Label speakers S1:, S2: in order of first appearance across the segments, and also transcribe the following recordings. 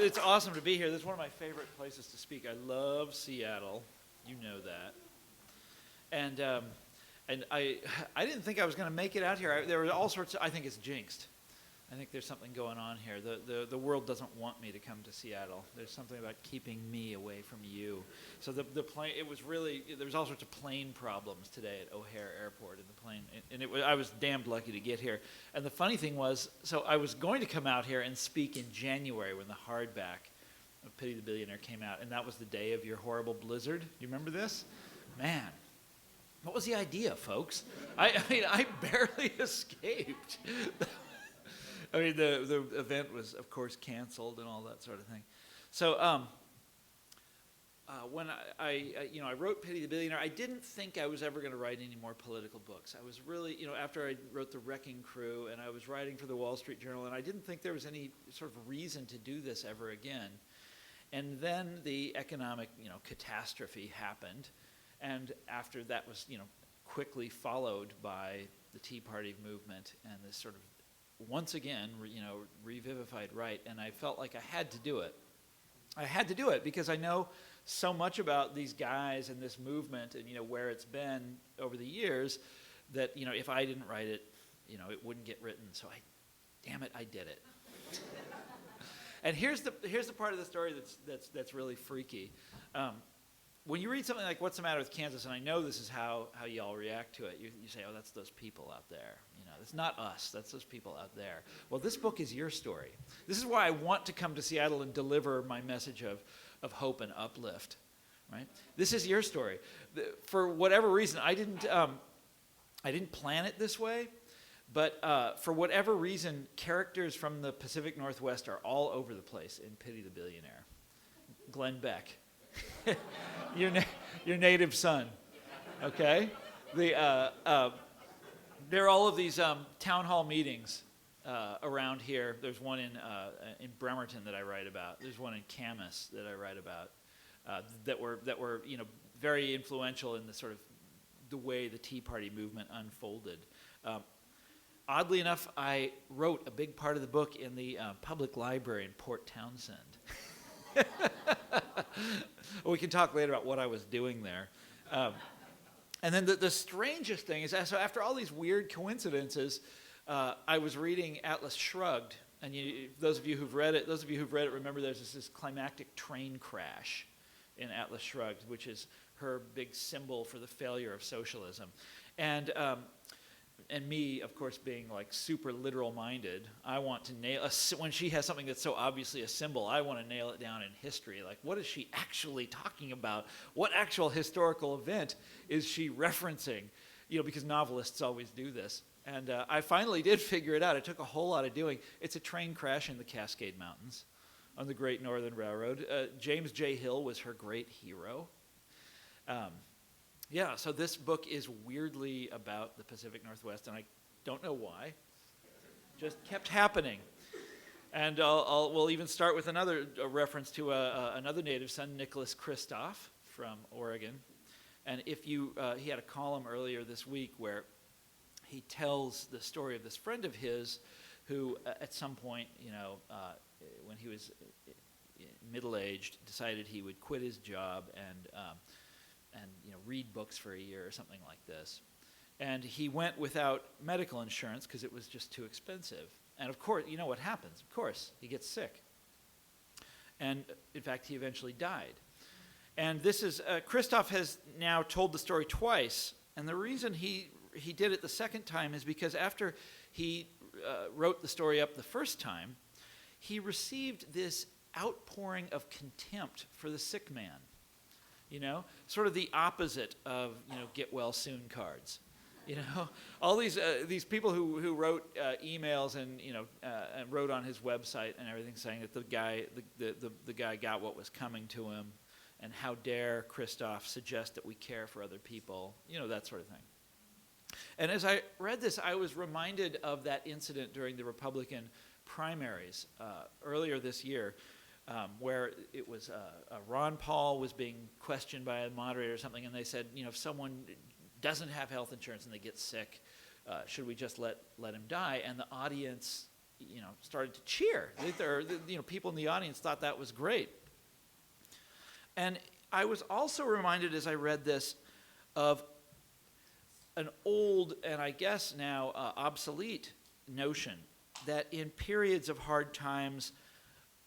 S1: It's awesome to be here. This is one of my favorite places to speak. I love Seattle. You know that. And I didn't think I was going to make it out here. There were all sorts of, I think it's jinxed. I think there's something going on here. The world doesn't want me to come to Seattle. There's something about keeping me away from you. So the plane, it was really, there was all sorts of plane problems today at O'Hare Airport in the plane. And I was damned lucky to get here. And the funny thing was, so I was going to come out here and speak in January when the hardback of Pity the Billionaire came out. And that was the day of your horrible blizzard. You remember this? Man. What was the idea, folks? I mean, I barely escaped. I mean, the event was, of course, canceled and all that sort of thing. So when I wrote Pity the Billionaire, I didn't think I was ever going to write any more political books. I was really, after I wrote The Wrecking Crew and I was writing for the Wall Street Journal, and I didn't think there was any sort of reason to do this ever again. And then the economic, catastrophe happened. And after that was, quickly followed by the Tea Party movement and this sort of, once again, revivified right. And I felt like I had to do it. I had to do it because I know so much about these guys and this movement and, where it's been over the years that, if I didn't write it, it wouldn't get written. So damn it, I did it. And here's the part of the story that's really freaky. When you read something like What's the Matter with Kansas, and I know this is how you all react to it, you say, oh, that's those people out there. It's not us, that's those people out there. Well, this book is your story. This is why I want to come to Seattle and deliver my message of hope and uplift, right? This is your story. For whatever reason, I didn't plan it this way, but for whatever reason, characters from the Pacific Northwest are all over the place in Pity the Billionaire. Glenn Beck. your native son, okay? There are all of these town hall meetings around here. There's one in Bremerton that I write about. There's one in Camas that I write about that were very influential in the sort of the way the Tea Party movement unfolded. Oddly enough, I wrote a big part of the book in the public library in Port Townsend. We can talk later about what I was doing there. And then the strangest thing is, so after all these weird coincidences, I was reading Atlas Shrugged, and those of you who've read it remember there's this climactic train crash in Atlas Shrugged, which is her big symbol for the failure of socialism. And me, of course, being like super literal-minded, I want to nail when she has something that's so obviously a symbol, I want to nail it down in history. Like, what is she actually talking about? What actual historical event is she referencing? Because novelists always do this. And I finally did figure it out. It took a whole lot of doing. It's a train crash in the Cascade Mountains on the Great Northern Railroad. James J. Hill was her great hero. Yeah, so this book is weirdly about the Pacific Northwest, and I don't know why. Just kept happening. And we'll even start with a reference to another native son, Nicholas Kristof from Oregon. And he had a column earlier this week where he tells the story of this friend of his who at some point, when he was middle-aged, decided he would quit his job and read books for a year or something like this. And he went without medical insurance because it was just too expensive. And of course, you know what happens? Of course, he gets sick. And in fact, he eventually died. And this is, Kristof has now told the story twice. And the reason he did it the second time is because after he wrote the story up the first time, he received this outpouring of contempt for the sick man. Sort of the opposite of, get well soon cards. All these people who wrote emails and wrote on his website and everything saying that the guy got what was coming to him, and how dare Kristof suggest that we care for other people, that sort of thing. And as I read this, I was reminded of that incident during the Republican primaries earlier this year. Where it was Ron Paul was being questioned by a moderator or something, and they said, if someone doesn't have health insurance and they get sick, should we just let him die? And the audience, started to cheer. People in the audience thought that was great. And I was also reminded as I read this of an old and I guess now obsolete notion that in periods of hard times,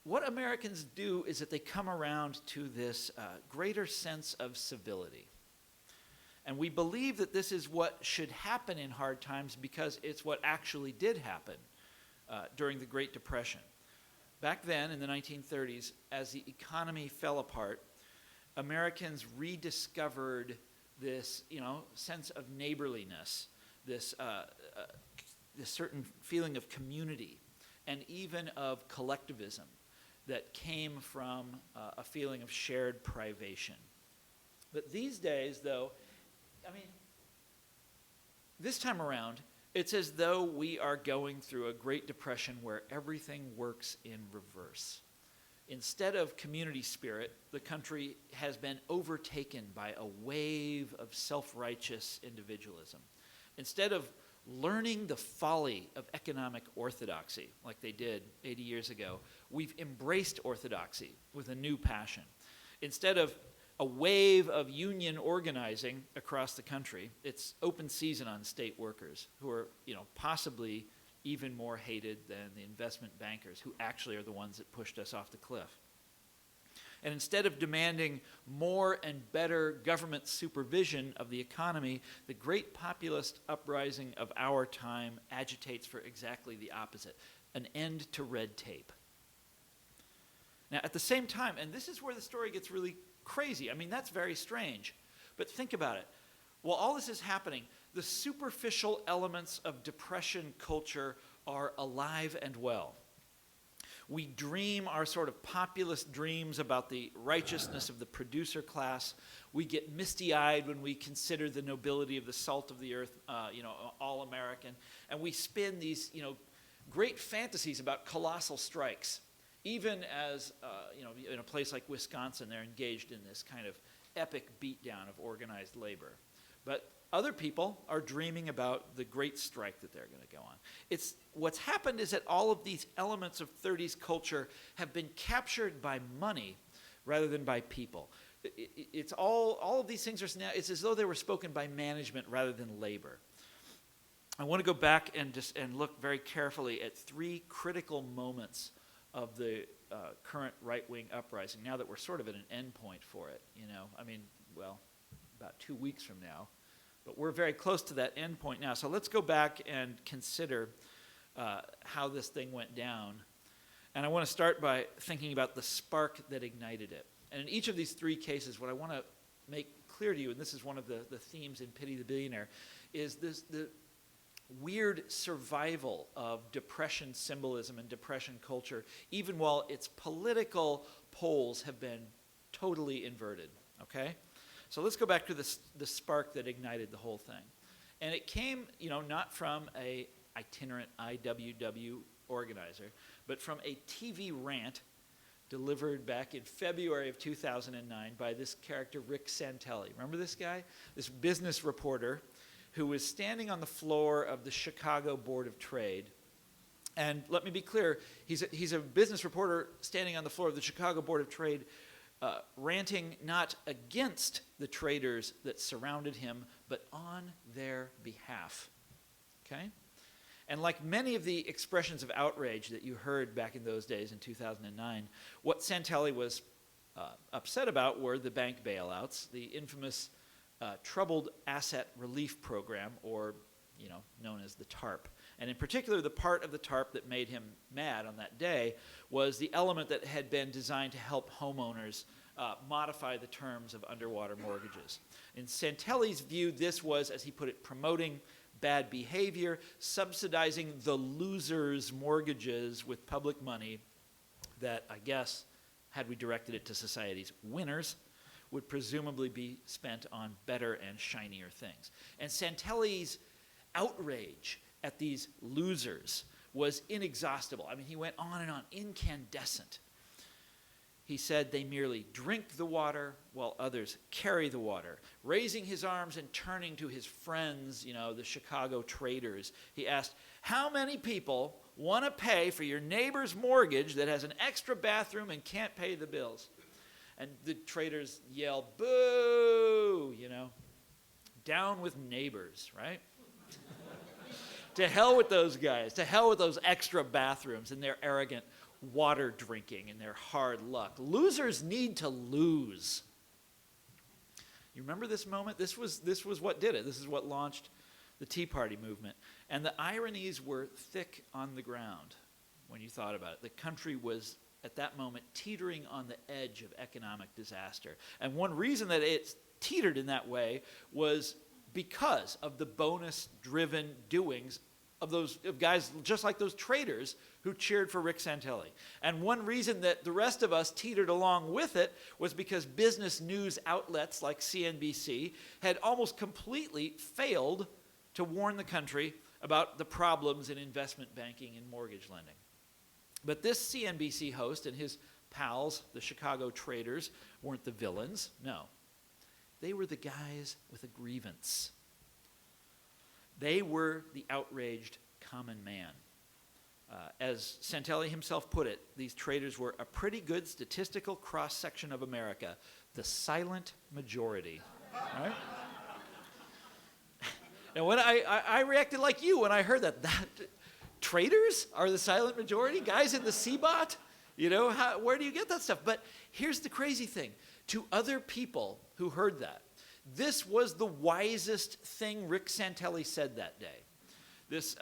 S1: what Americans do is that they come around to this greater sense of civility. And we believe that this is what should happen in hard times because it's what actually did happen during the Great Depression. Back then, in the 1930s, as the economy fell apart, Americans rediscovered this, sense of neighborliness, this certain feeling of community, and even of collectivism that came from a feeling of shared privation. But these days, though, this time around, it's as though we are going through a Great Depression where everything works in reverse. Instead of community spirit, the country has been overtaken by a wave of self-righteous individualism. Instead of learning the folly of economic orthodoxy, like they did 80 years ago, we've embraced orthodoxy with a new passion. Instead of a wave of union organizing across the country, it's open season on state workers who are, possibly even more hated than the investment bankers, who actually are the ones that pushed us off the cliff. And instead of demanding more and better government supervision of the economy, the great populist uprising of our time agitates for exactly the opposite, an end to red tape. Now, at the same time, and this is where the story gets really crazy. That's very strange. But think about it. While all this is happening, the superficial elements of Depression culture are alive and well. We dream our sort of populist dreams about the righteousness of the producer class. We get misty-eyed when we consider the nobility of the salt of the earth, all American. And we spin these, great fantasies about colossal strikes. Even as, in a place like Wisconsin, they're engaged in this kind of epic beatdown of organized labor. But other people are dreaming about the great strike that they're going to go on. What's happened is that all of these elements of 30s culture have been captured by money rather than by people. It's all of these things are now, it's as though they were spoken by management rather than labor. I want to go back and look very carefully at three critical moments of the current right-wing uprising, now that we're sort of at an end point for it, about 2 weeks from now. But we're very close to that end point now. So let's go back and consider how this thing went down. And I want to start by thinking about the spark that ignited it. And in each of these three cases, what I want to make clear to you, and this is one of the themes in Pity the Billionaire, is the weird survival of Depression symbolism and Depression culture, even while its political poles have been totally inverted, okay? So let's go back to the spark that ignited the whole thing. And it came, not from a itinerant IWW organizer, but from a TV rant delivered back in February of 2009 by this character, Rick Santelli. Remember this guy? This business reporter who was standing on the floor of the Chicago Board of Trade. And let me be clear, he's a business reporter standing on the floor of the Chicago Board of Trade, ranting not against the traders that surrounded him, but on their behalf, okay? And like many of the expressions of outrage that you heard back in those days in 2009, what Santelli was upset about were the bank bailouts, the infamous Troubled Asset Relief Program, or known as the TARP. And in particular, the part of the TARP that made him mad on that day was the element that had been designed to help homeowners modify the terms of underwater mortgages. In Santelli's view, this was, as he put it, promoting bad behavior, subsidizing the losers' mortgages with public money that, I guess, had we directed it to society's winners, would presumably be spent on better and shinier things. And Santelli's outrage at these losers was inexhaustible. He went on and on, incandescent. He said they merely drink the water while others carry the water. Raising his arms and turning to his friends, the Chicago traders, he asked, how many people want to pay for your neighbor's mortgage that has an extra bathroom and can't pay the bills. And the traders yell, boo, down with neighbors, right? To hell with those guys. To hell with those extra bathrooms and their arrogant water drinking and their hard luck. Losers need to lose. You remember this moment? This was what did it. This is what launched the Tea Party movement. And the ironies were thick on the ground when you thought about it. The country was, at that moment, teetering on the edge of economic disaster. And one reason that it teetered in that way was because of the bonus-driven doings of guys just like those traders who cheered for Rick Santelli. And one reason that the rest of us teetered along with it was because business news outlets like CNBC had almost completely failed to warn the country about the problems in investment banking and mortgage lending. But this CNBC host and his pals, the Chicago traders, weren't the villains. No. They were the guys with a grievance. They were the outraged common man. As Santelli himself put it, these traders were a pretty good statistical cross-section of America, the silent majority. Right? And when I reacted like you when I heard that traders are the silent majority? Guys in the CBOT? Where do you get that stuff? But here's the crazy thing. To other people who heard that, this was the wisest thing Rick Santelli said that day. This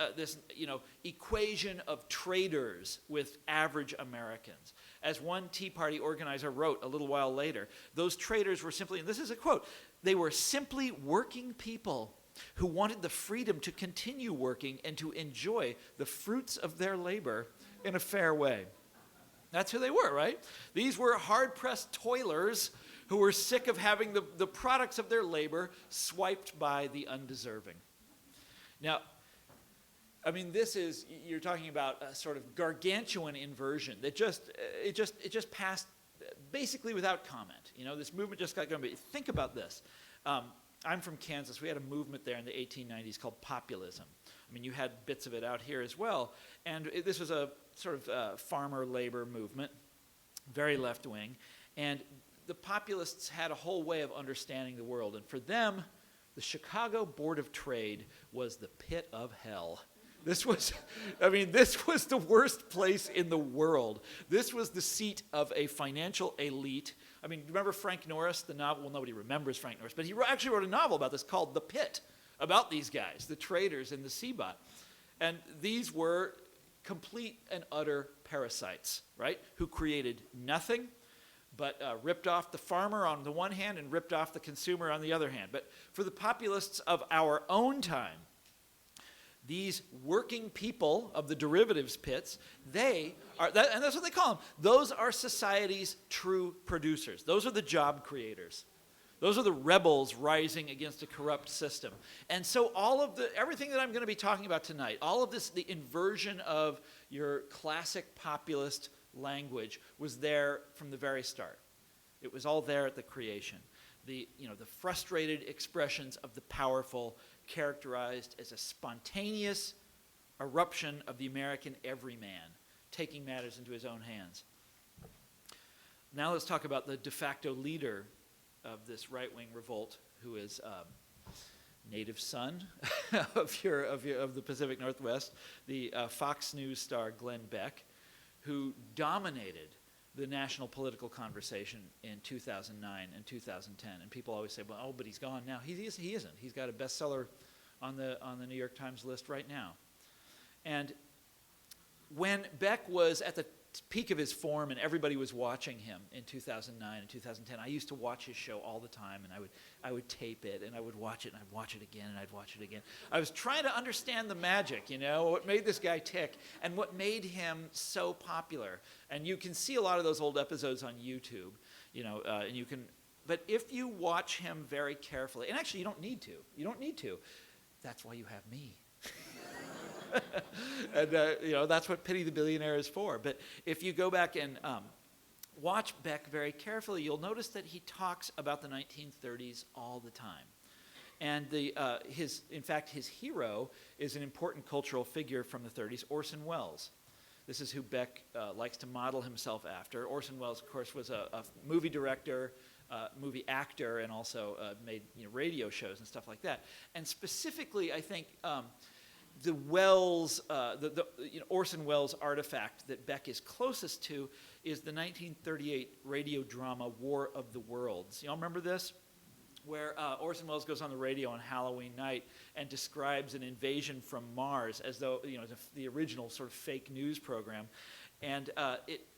S1: equation of traders with average Americans. As one Tea Party organizer wrote a little while later, those traders were simply, and this is a quote, they were simply working people who wanted the freedom to continue working and to enjoy the fruits of their labor in a fair way. That's who they were, right? These were hard-pressed toilers who were sick of having the products of their labor swiped by the undeserving. Now, you're talking about a sort of gargantuan inversion that it just passed basically without comment. This movement just got going. Think about this. I'm from Kansas. We had a movement there in the 1890s called populism. You had bits of it out here as well. And this was a sort of farmer labor movement, very left-wing. And the populists had a whole way of understanding the world. And for them, the Chicago Board of Trade was the pit of hell. This was the worst place in the world. This was the seat of a financial elite. Remember Frank Norris, the novel? Well, nobody remembers Frank Norris, but he actually wrote a novel about this called The Pit, about these guys, the traders in the CBOT. And these were complete and utter parasites, right, who created nothing but ripped off the farmer on the one hand and ripped off the consumer on the other hand. But for the populists of our own time, these working people of the derivatives pits, they are, and that's what they call them, those are society's true producers. Those are the job creators. Those are the rebels rising against a corrupt system. And so everything that I'm going to be talking about tonight, all of this, the inversion of your classic populist language was there from the very start. It was all there at the creation. The frustrated expressions of the powerful characterized as a spontaneous eruption of the American everyman, taking matters into his own hands. Now let's talk about the de facto leader of this right-wing revolt, who is native son of the Pacific Northwest, the Fox News star Glenn Beck, who dominated the national political conversation in 2009 and 2010. And people always say, well, oh, but he's gone now. He isn't. He's got a bestseller on the New York Times list right now. And when Beck was at the peak of his form and everybody was watching him in 2009 and 2010, I used to watch his show all the time, and I would tape it, and I would watch it, and I'd watch it again, and I'd watch it again. I was trying to understand the magic, what made this guy tick, and what made him so popular. And you can see a lot of those old episodes on YouTube, and you can, but if you watch him very carefully, and actually you don't need to. That's why you have me. And that's what Pity the Billionaire is for. But if you go back and watch Beck very carefully, you'll notice that he talks about the 1930s all the time. And in fact, his hero is an important cultural figure from the 30s, Orson Welles. This is who Beck likes to model himself after. Orson Welles, of course, was a movie director, movie actor, and also made radio shows and stuff like that. And specifically, I think the Welles, Orson Welles artifact that Beck is closest to is the 1938 radio drama War of the Worlds. Y'all remember this? Where Orson Welles goes on the radio on Halloween night and describes an invasion from Mars as though, the original sort of fake news program. And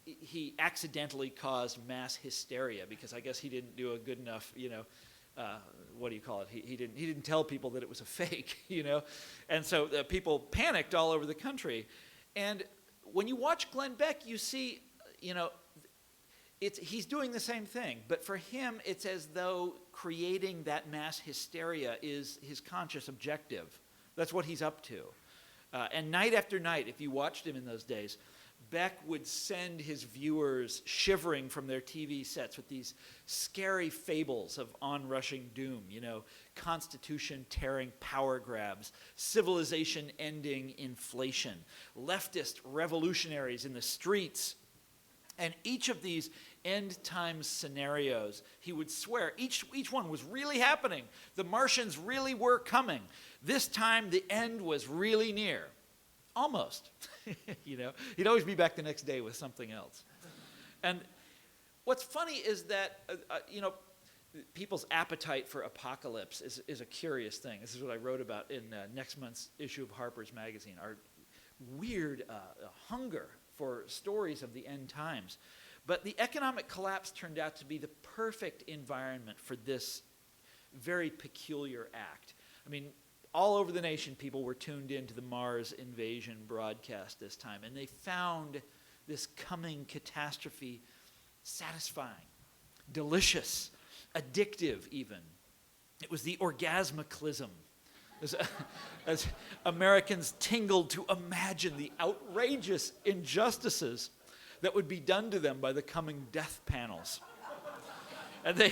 S1: he accidentally caused mass hysteria because I guess he didn't do a good enough, what do you call it? He didn't tell people that it was a fake, And so people panicked all over the country. And when you watch Glenn Beck, you see, he's doing the same thing, but for him, it's as though creating that mass hysteria is his conscious objective. That's what he's up to. And night after night, if you watched him in those days, Beck would send his viewers shivering from their TV sets with these scary fables of onrushing doom, constitution-tearing power grabs, civilization-ending inflation, leftist revolutionaries in the streets. And each of these end times scenarios, he would swear, each one was really happening. The Martians really were coming. This time the end was really near. Almost. He'd always be back the next day with something else. And what's funny is that, people's appetite for apocalypse is a curious thing. This is what I wrote about in next month's issue of Harper's magazine, our weird hunger for stories of the end times. But the economic collapse turned out to be the perfect environment for this very peculiar act. I mean, all over the nation, people were tuned into the Mars invasion broadcast this time, and they found this coming catastrophe satisfying, delicious, addictive even. It was the orgasmicalism. As Americans tingled to imagine the outrageous injustices that would be done to them by the coming death panels. And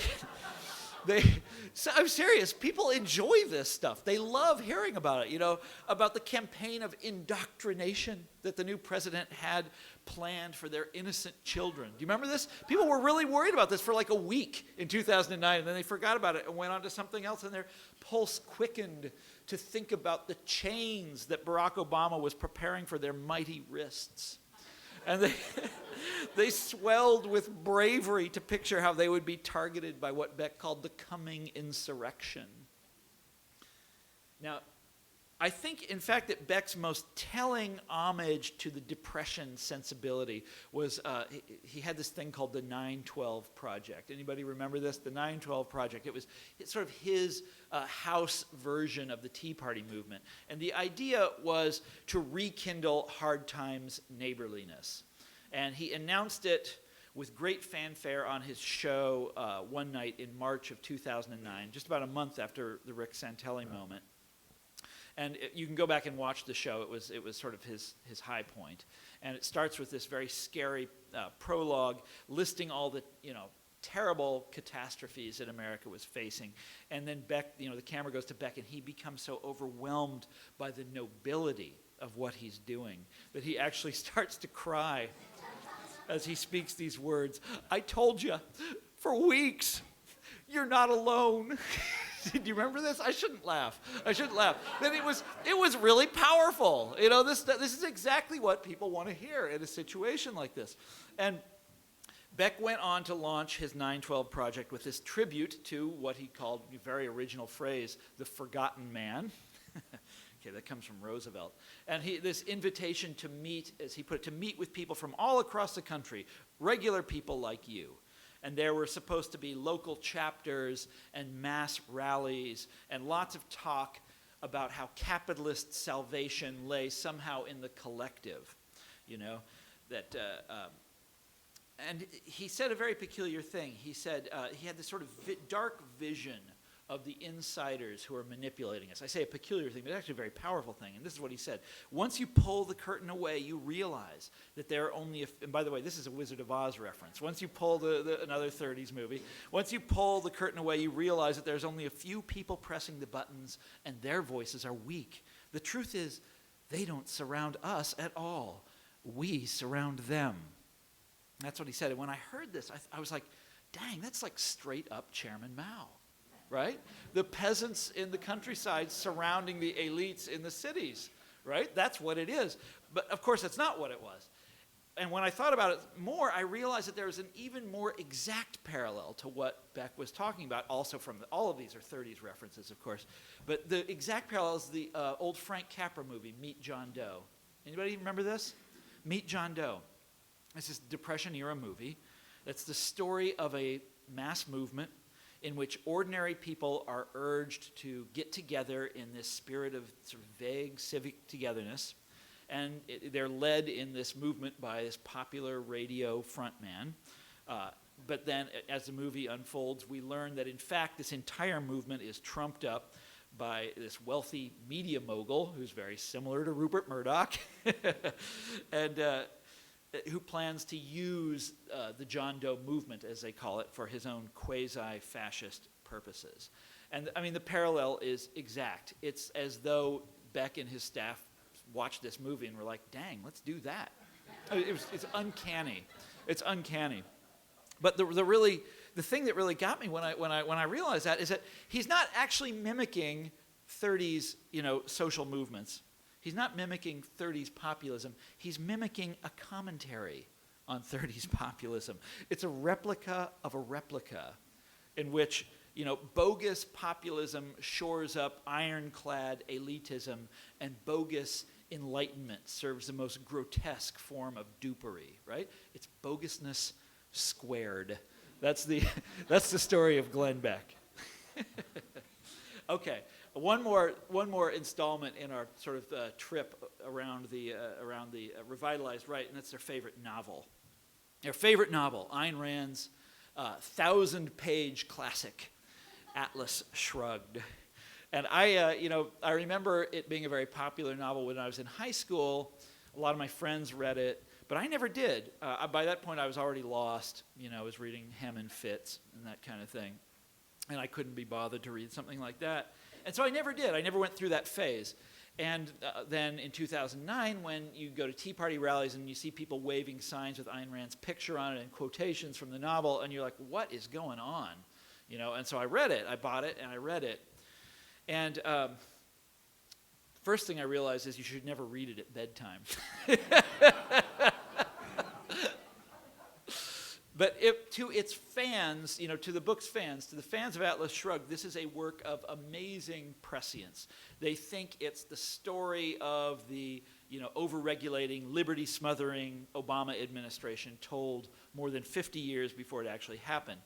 S1: I'm serious, people enjoy this stuff. They love hearing about it, about the campaign of indoctrination that the new president had planned for their innocent children. Do you remember this? People were really worried about this for like a week in 2009, and then they forgot about it and went on to something else, and their pulse quickened to think about the chains that Barack Obama was preparing for their mighty wrists. And they swelled with bravery to picture how they would be targeted by what Beck called the coming insurrection. Now, I think, in fact, that Beck's most telling homage to the Depression sensibility was he had this thing called the 9/12 Project. Anybody remember this? The 9/12 Project. It's sort of his house version of the Tea Party movement. And the idea was to rekindle hard times neighborliness. And he announced it with great fanfare on his show one night in March of 2009, just about a month after the Rick Santelli moment. And you can go back and watch the show. It was sort of his high point. And it starts with this very scary prologue listing all the terrible catastrophes that America was facing. And then Beck, the camera goes to Beck, and he becomes so overwhelmed by the nobility of what he's doing that he actually starts to cry as he speaks these words. I told you for weeks, you're not alone. Do you remember this? I shouldn't laugh. Then it was really powerful. This is exactly what people want to hear in a situation like this. And Beck went on to launch his 9/12 Project with this tribute to what he called, a very original phrase, the forgotten man. Okay, that comes from Roosevelt. And this invitation to meet, as he put it, to meet with people from all across the country, regular people like you. And there were supposed to be local chapters and mass rallies and lots of talk about how capitalist salvation lay somehow in the collective, and he said a very peculiar thing. He said he had this sort of dark vision of the insiders who are manipulating us. I say a peculiar thing, but it's actually a very powerful thing. And this is what he said. Once you pull the curtain away, you realize that there are only, and by the way, this is a Wizard of Oz reference. Once you pull another 30s movie, once you pull the curtain away, you realize that there's only a few people pressing the buttons, and their voices are weak. The truth is, they don't surround us at all. We surround them. That's what he said. And when I heard this, I was like, dang, that's like straight up Chairman Mao, right? The peasants in the countryside surrounding the elites in the cities, right? That's what it is. But of course, that's not what it was. And when I thought about it more, I realized that there was an even more exact parallel to what Beck was talking about, also from all of these are 30s references, of course. But the exact parallel is the old Frank Capra movie, Meet John Doe. Anybody remember this? Meet John Doe. This is a Depression-era movie. It's the story of a mass movement in which ordinary people are urged to get together in this spirit of sort of vague civic togetherness. And they're led in this movement by this popular radio frontman. But then as the movie unfolds, we learn that in fact this entire movement is trumped up by this wealthy media mogul who's very similar to Rupert Murdoch and who plans to use the John Doe movement, as they call it, for his own quasi-fascist purposes. And I mean, the parallel is exact. It's as though Beck and his staff watched this movie and were like, dang, let's do that. It's uncanny. It's uncanny. But the thing that really got me when I realized that is that he's not actually mimicking 30s, social movements. He's not mimicking 30s populism. He's mimicking a commentary on 30s populism. It's a replica of a replica in which, bogus populism shores up ironclad elitism, and bogus enlightenment serves the most grotesque form of dupery, right? It's bogusness squared. That's the story of Glenn Beck. Okay, one more installment in our sort of trip around the revitalized right, and that's their favorite novel. Their favorite novel, Ayn Rand's 1,000-page classic, Atlas Shrugged. And I remember it being a very popular novel when I was in high school. A lot of my friends read it, but I never did. By that point, I was already lost. I was reading Hem and Fitz and that kind of thing. And I couldn't be bothered to read something like that. And so I never did. I never went through that phase. And then in 2009, when you go to Tea Party rallies and you see people waving signs with Ayn Rand's picture on it and quotations from the novel, and you're like, what is going on? And so I read it. I bought it, and I read it. And first thing I realized is you should never read it at bedtime. But to its fans, to the book's fans, to the fans of Atlas Shrugged, this is a work of amazing prescience. They think it's the story of the, over-regulating, liberty-smothering Obama administration told more than 50 years before it actually happened.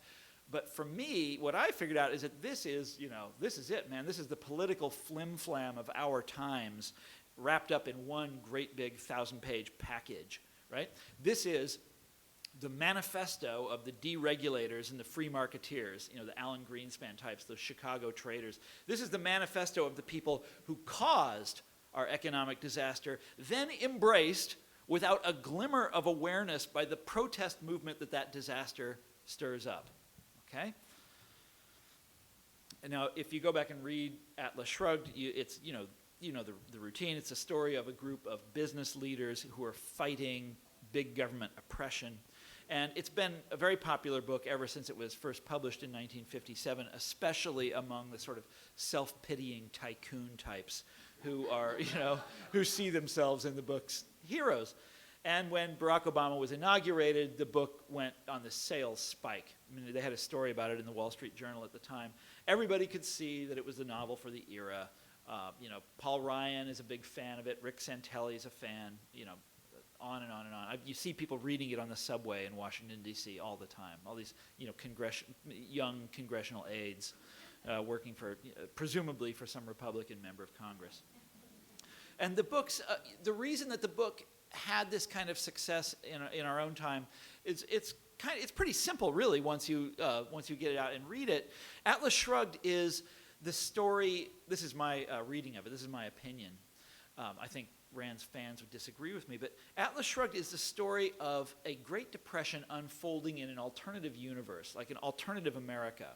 S1: But for me, what I figured out is that this is it, man. This is the political flim-flam of our times wrapped up in one great big 1,000-page package, right? This is the manifesto of the deregulators and the free marketeers, the Alan Greenspan types, those Chicago traders. This is the manifesto of the people who caused our economic disaster, then embraced without a glimmer of awareness by the protest movement that disaster stirs up. Okay? And now, if you go back and read Atlas Shrugged, it's the routine. It's a story of a group of business leaders who are fighting big government oppression. And it's been a very popular book ever since it was first published in 1957, especially among the sort of self-pitying tycoon types who are, who see themselves in the book's heroes. And when Barack Obama was inaugurated, the book went on the sales spike. I mean, they had a story about it in the Wall Street Journal at the time. Everybody could see that it was the novel for the era. Paul Ryan is a big fan of it. Rick Santelli is a fan, on and on and on. You see people reading it on the subway in Washington, D.C. all the time. All these, young congressional aides working for, presumably for some Republican member of Congress. And the books, the reason that the book had this kind of success in our own time is it's it's pretty simple, really, once you get it out and read it. Atlas Shrugged is the story. This is my reading of it. This is my opinion. I think Rand's fans would disagree with me, but Atlas Shrugged is the story of a Great Depression unfolding in an alternative universe, like an alternative America.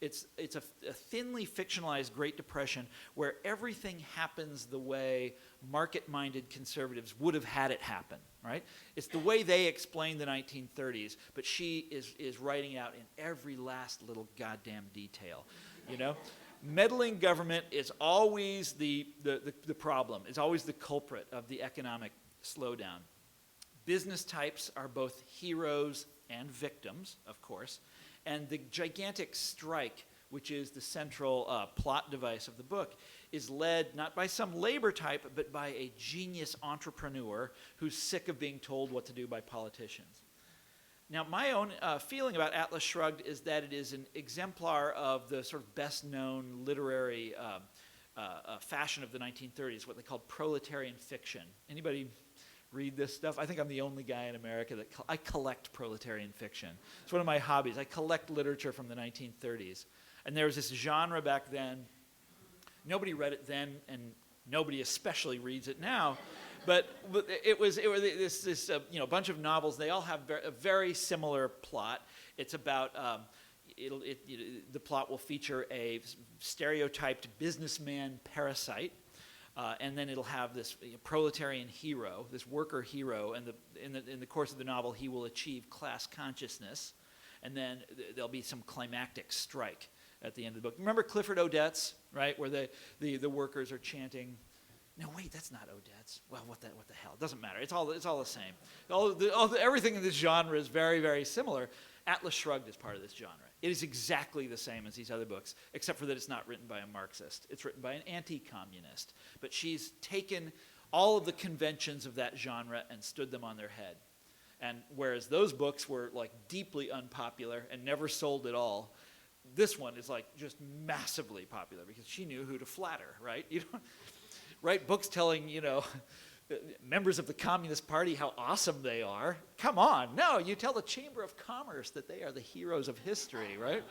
S1: It's a thinly fictionalized Great Depression where everything happens the way market-minded conservatives would have had it happen, right? It's the way they explained the 1930s, but she is writing out in every last little goddamn detail, you know? Meddling government is always the problem. It's always the culprit of the economic slowdown. Business types are both heroes and victims, of course. And the gigantic strike, which is the central plot device of the book, is led not by some labor type, but by a genius entrepreneur who's sick of being told what to do by politicians. Now, my own feeling about Atlas Shrugged is that it is an exemplar of the sort of best-known literary fashion of the 1930s, what they called proletarian fiction. Anybody read this stuff? I think I'm the only guy in America that I collect proletarian fiction. It's one of my hobbies. I collect literature from the 1930s. And there was this genre back then. Nobody read it then, and nobody especially reads it now. But it was this bunch of novels. They all have a very similar plot. It's about the plot will feature a stereotyped businessman parasite. And then it'll have this proletarian hero, this worker hero, and in the course of the novel, he will achieve class consciousness, and then there'll be some climactic strike at the end of the book. Remember Clifford Odets, right, where the workers are chanting? No, wait, that's not Odets. Well, what the hell? It doesn't matter. It's all the same. Everything in this genre is very, very similar. Atlas Shrugged is part of this genre. It is exactly the same as these other books, except for that it's not written by a Marxist. It's written by an anti-communist. But she's taken all of the conventions of that genre and stood them on their head. And whereas those books were like deeply unpopular and never sold at all, this one is like just massively popular because she knew who to flatter, right? You don't write books telling, members of the Communist Party how awesome they are. Come on. No, you tell the Chamber of Commerce that they are the heroes of history, right?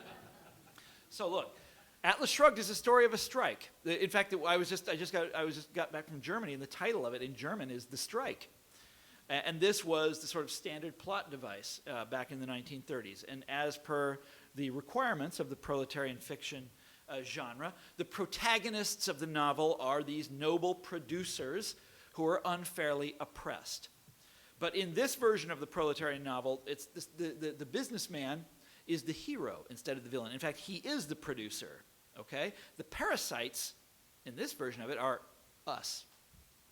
S1: So look, Atlas Shrugged is a story of a strike. In fact, I just got back from Germany, and the title of it in German is The Strike. And this was the sort of standard plot device back in the 1930s. And as per the requirements of the proletarian fiction genre, the protagonists of the novel are these noble producers who are unfairly oppressed. But in this version of the proletarian novel, it's the businessman is the hero instead of the villain. In fact, he is the producer, okay? The parasites in this version of it are us,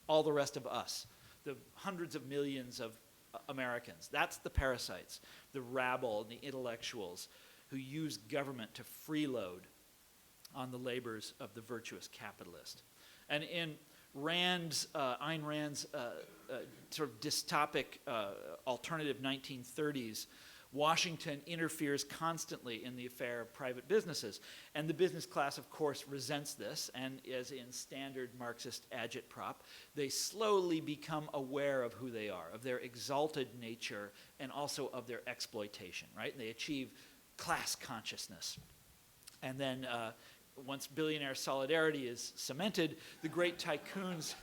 S1: all the rest of us, the hundreds of millions of Americans. That's the parasites, the rabble and the intellectuals who use government to freeload on the labors of the virtuous capitalist. And in Ayn Rand's sort of dystopic alternative 1930s, Washington interferes constantly in the affair of private businesses. And the business class, of course, resents this, and as in standard Marxist agitprop, they slowly become aware of who they are, of their exalted nature, and also of their exploitation, right? And they achieve class consciousness. And then once billionaire solidarity is cemented, the great tycoons...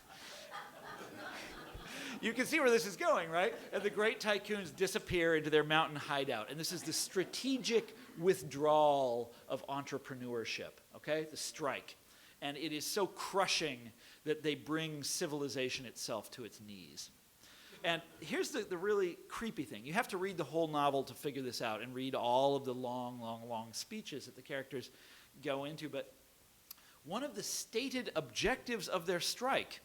S1: You can see where this is going, right? And the great tycoons disappear into their mountain hideout. And this is the strategic withdrawal of entrepreneurship, okay? The strike. And it is so crushing that they bring civilization itself to its knees. And here's the really creepy thing. You have to read the whole novel to figure this out and read all of the long, long, long speeches that the characters go into. But one of the stated objectives of their strike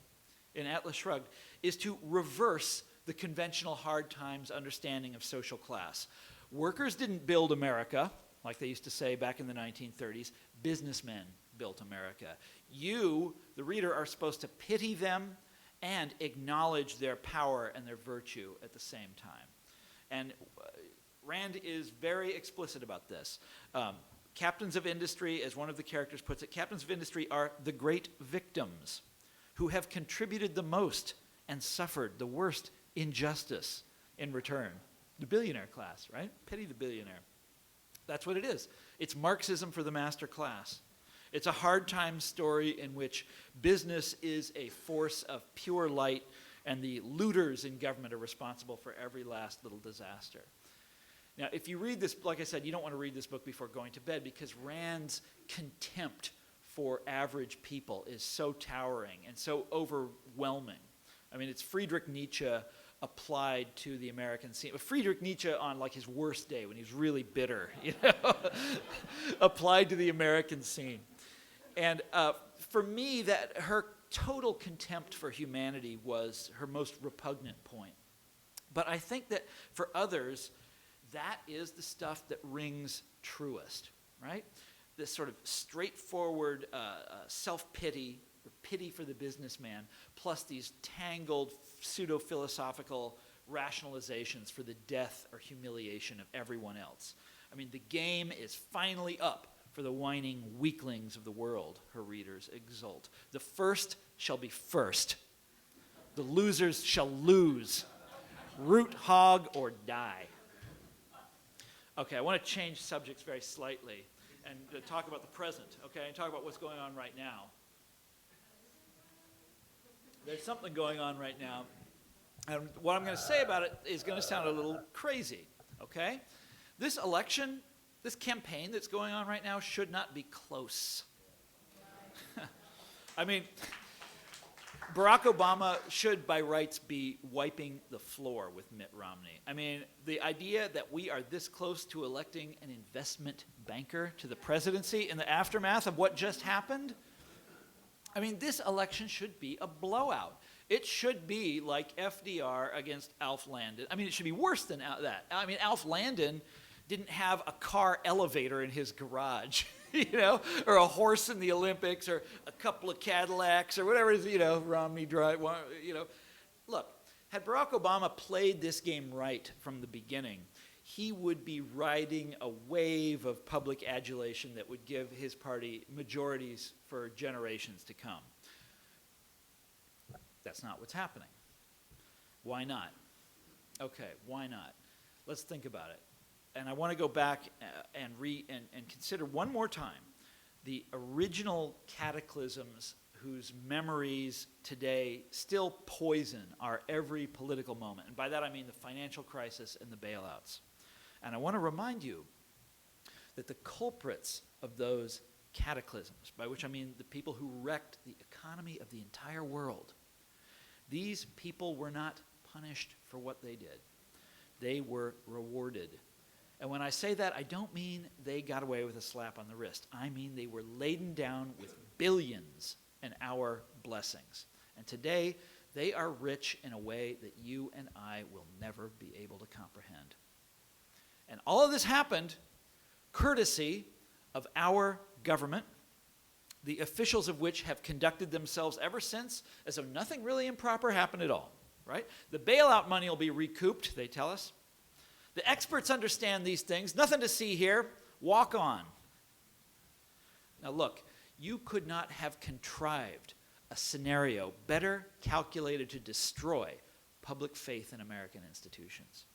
S1: in Atlas Shrugged is to reverse the conventional hard times understanding of social class. Workers didn't build America, like they used to say back in the 1930s. Businessmen built America. You, the reader, are supposed to pity them and acknowledge their power and their virtue at the same time. And Rand is very explicit about this. Captains of industry, as one of the characters puts it, captains of industry are the great victims who have contributed the most and suffered the worst injustice in return. The billionaire class, right? Pity the billionaire. That's what it is. It's Marxism for the master class. It's a hard time story in which business is a force of pure light and the looters in government are responsible for every last little disaster. Now, if you read this, like I said, you don't want to read this book before going to bed because Rand's contempt for average people is so towering and so overwhelming. I mean, it's Friedrich Nietzsche applied to the American scene. Friedrich Nietzsche on like his worst day when he was really bitter, applied to the American scene. And for me, that her total contempt for humanity was her most repugnant point. But I think that for others, that is the stuff that rings truest, right? This sort of straightforward self-pity, pity for the businessman, plus these tangled pseudo-philosophical rationalizations for the death or humiliation of everyone else. I mean, the game is finally up for the whining weaklings of the world, her readers exult. The first shall be first. The losers shall lose. Root hog or die. Okay, I want to change subjects very slightly and talk about the present, okay, and talk about what's going on right now. There's something going on right now, and what I'm going to say about it is going to sound a little crazy, okay? This election, this campaign that's going on right now should not be close. I mean, Barack Obama should, by rights, be wiping the floor with Mitt Romney. I mean, the idea that we are this close to electing an investment banker to the presidency in the aftermath of what just happened, I mean, this election should be a blowout. It should be like FDR against Alf Landon. I mean, it should be worse than that. I mean, Alf Landon didn't have a car elevator in his garage, or a horse in the Olympics, or a couple of Cadillacs, or whatever it is, Romney drive, Look, had Barack Obama played this game right from the beginning, he would be riding a wave of public adulation that would give his party majorities for generations to come. That's not what's happening. Why not? Okay, why not? Let's think about it. And I want to go back and consider one more time the original cataclysms whose memories today still poison our every political moment. And by that I mean the financial crisis and the bailouts. And I want to remind you that the culprits of those cataclysms, by which I mean the people who wrecked the economy of the entire world, these people were not punished for what they did. They were rewarded. And when I say that, I don't mean they got away with a slap on the wrist. I mean they were laden down with billions in our blessings. And today, they are rich in a way that you and I will never be able to comprehend. And all of this happened courtesy of our government, the officials of which have conducted themselves ever since as though nothing really improper happened at all, right? The bailout money will be recouped, they tell us. The experts understand these things. Nothing to see here. Walk on. Now look, you could not have contrived a scenario better calculated to destroy public faith in American institutions.